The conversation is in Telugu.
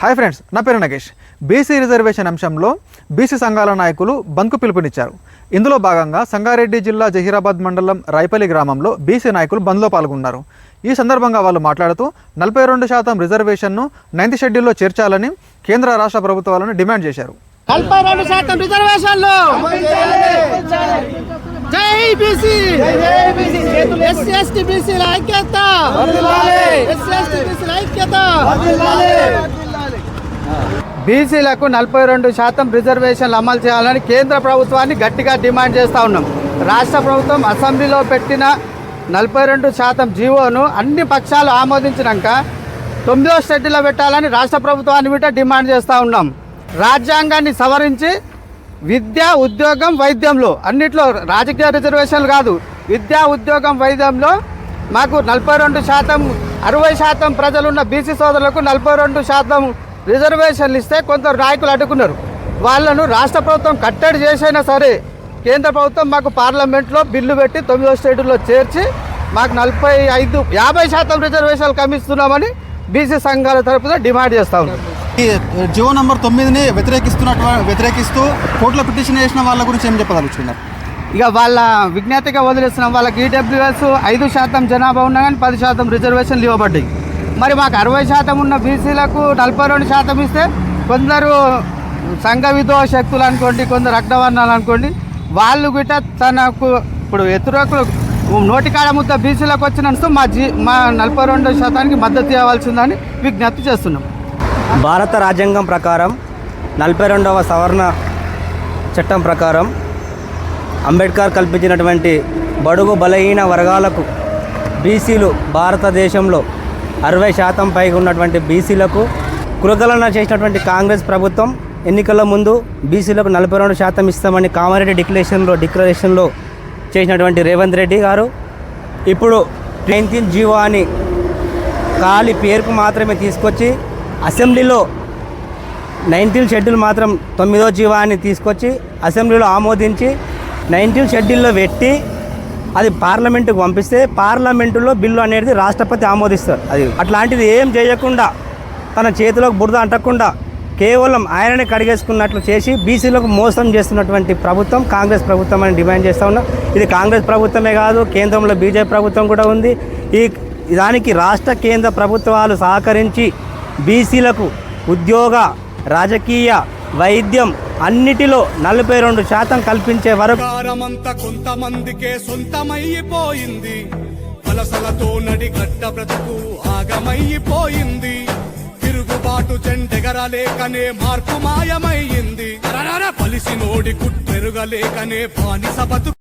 హాయ్ ఫ్రెండ్స్, నా పేరు నగేష్. బీసీ రిజర్వేషన్ అంశంలో బీసీ సంఘాల నాయకులు బంద్కు పిలుపునిచ్చారు. ఇందులో భాగంగా సంగారెడ్డి జిల్లా జహీరాబాద్ మండలం రాయపల్లి గ్రామంలో బీసీ నాయకులు బంద్లో పాల్గొన్నారు. ఈ సందర్భంగా వాళ్ళు మాట్లాడుతూ 42% రిజర్వేషన్ను 9th షెడ్యూల్లో చేర్చాలని కేంద్ర రాష్ట్ర ప్రభుత్వాలను డిమాండ్ చేశారు. 42% రిజర్వేషన్లు జై బీసీ, ఎస్సీ ఎస్టీ బీసీల ఐక్యత, ఎస్సీ ఎస్టీ బీసీల ఐక్యత. బీసీలకు 42% రిజర్వేషన్లు అమలు చేయాలని కేంద్ర ప్రభుత్వాన్ని గట్టిగా డిమాండ్ చేస్తూ ఉన్నాం. రాష్ట్ర ప్రభుత్వం అసెంబ్లీలో పెట్టిన 42% జీవోను అన్ని పక్షాలు ఆమోదించినాక 9వ షెడ్యూల్లో పెట్టాలని రాష్ట్ర ప్రభుత్వాన్ని కూడా డిమాండ్ చేస్తూ ఉన్నాం. రాజ్యాంగాన్ని సవరించి విద్య, ఉద్యోగం, వైద్యంలో అన్నిట్లో రాజకీయ రిజర్వేషన్లు కాదు, విద్య, ఉద్యోగం, వైద్యంలో మాకు 42%, 60% ప్రజలున్న బీసీ సోదరులకు 42% రిజర్వేషన్లు ఇస్తే కొందరు నాయకులు అడ్డుకున్నారు. వాళ్ళను రాష్ట్ర ప్రభుత్వం కట్టడి చేసైనా సరే కేంద్ర ప్రభుత్వం మాకు పార్లమెంట్లో బిల్లు పెట్టి 9వ షెడ్యూల్లో చేర్చి మాకు 50% రిజర్వేషన్లు కమిస్తున్నామని బీసీ సంఘాల తరపున డిమాండ్ చేస్తూ ఉన్నారు. ఈ జీవో నంబర్ 9ని వ్యతిరేకిస్తూ కోర్టులో పిటిషన్ వేసిన వాళ్ళ గురించి ఏం చెప్పదలుచుకున్నారు? ఇక వాళ్ళ విజ్ఞాతిగా వదిలేస్తున్నాం. వాళ్ళకి ఈడబ్ల్యూఎస్ 5% జనాభా ఉన్నా కానీ 10% రిజర్వేషన్లు ఇవ్వబడ్డాయి. మరి మాకు 60% ఉన్న బీసీలకు 42% ఇస్తే కొందరు సంఘ విద్రోహ శక్తులు అనుకోండి, కొందరు అగ్రవర్ణాలు అనుకోండి, వాళ్ళు గిట్ట తనకు ఇప్పుడు వ్యతిరేకులు నోటికాడ ముద్ద బీసీలకు వచ్చినందుకు మా 42%కి మద్దతు ఇవ్వాల్సిందని విజ్ఞప్తి చేస్తున్నాం. భారత రాజ్యాంగం ప్రకారం 42వ సవరణ చట్టం ప్రకారం అంబేద్కర్ కల్పించినటువంటి బడుగు బలహీన వర్గాలకు బీసీలు భారతదేశంలో 60% పైగా ఉన్నటువంటి బీసీలకు కులగణన చేసినటువంటి కాంగ్రెస్ ప్రభుత్వం ఎన్నికల ముందు బీసీలకు 42% ఇస్తామని కామారెడ్డి డిక్లరేషన్లో చేసినటువంటి రేవంత్ రెడ్డి గారు ఇప్పుడు 19 జీవో అని ఖాళీ పేరుకు మాత్రమే తీసుకొచ్చి అసెంబ్లీలో 19th షెడ్యూల్ మాత్రం 9వ జీవాన్ని తీసుకొచ్చి అసెంబ్లీలో ఆమోదించి 19th షెడ్యూల్లో పెట్టి అది పార్లమెంటుకు పంపిస్తే పార్లమెంటులో బిల్లు అనేది రాష్ట్రపతి ఆమోదిస్తారు. అది అట్లాంటిది ఏం చేయకుండా తన చేతిలోకి బురద అంటకుండా కేవలం ఆయననే కడిగేసుకున్నట్లు చేసి బీసీలకు మోసం చేస్తున్నటువంటి ప్రభుత్వం కాంగ్రెస్ ప్రభుత్వం అని డిమాండ్ చేస్తూ ఉన్నాం. ఇది కాంగ్రెస్ ప్రభుత్వమే కాదు, కేంద్రంలో బీజేపీ ప్రభుత్వం కూడా ఉంది. దానికి రాష్ట్ర కేంద్ర ప్రభుత్వాలు సహకరించి బీసీలకు ఉద్యోగ, రాజకీయ, వైద్యం అన్నిటిలో 42% కల్పించే వరకు కొంతమందికే సొంతమైపోయింది. వలసలతో నడిగడ్డ బ్రతుకు ఆగమైపోయింది. తిరుగుబాటు జెండెగరలేకనే మార్పు మాయమైంది. పలిసి నోడి కుట్టెరుగలేకనే బానిస బతుకు